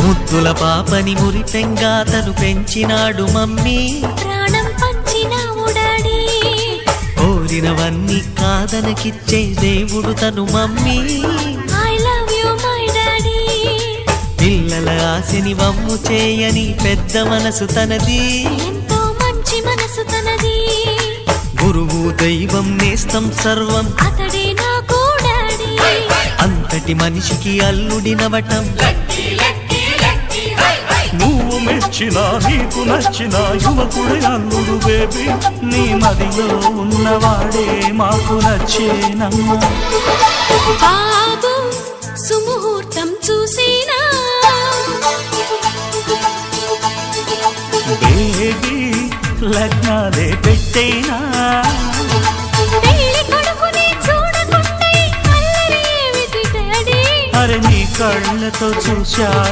ముద్దుల పాపని మురిపెంగా తను పెంచినాడు మమ్మీ, ప్రాణం పంచినావు డాడీ. కోరినవన్నీ కాదనకిచ్చే దేవుడు తను mummy. I love you my daddy. పిల్లల ఆశని వమ్ము చేయని పెద్ద మనసు తనది, ఎంతో మంచి మనసు తనది. గురువు దైవం నేస్తం సర్వం అతడే నాకు డాడీ. అంతటి మనిషికి అల్లుడినవటం. నువ్వు మెచ్చిన నీకు నచ్చిన యువకుడే అల్లుడు బేబీ, నీ మదిలో ఉన్నవాడే మాకు నచ్చేనమ్మా. బాబు సుముహూర్తం చూసినా, బేబీ లగ్నాలే పెట్టేనా. పెళ్లి కొడుకుని చూడకుండా అల్లరి ఏమిటి డాడీ? అరే నీ కళ్ళతో చూశాను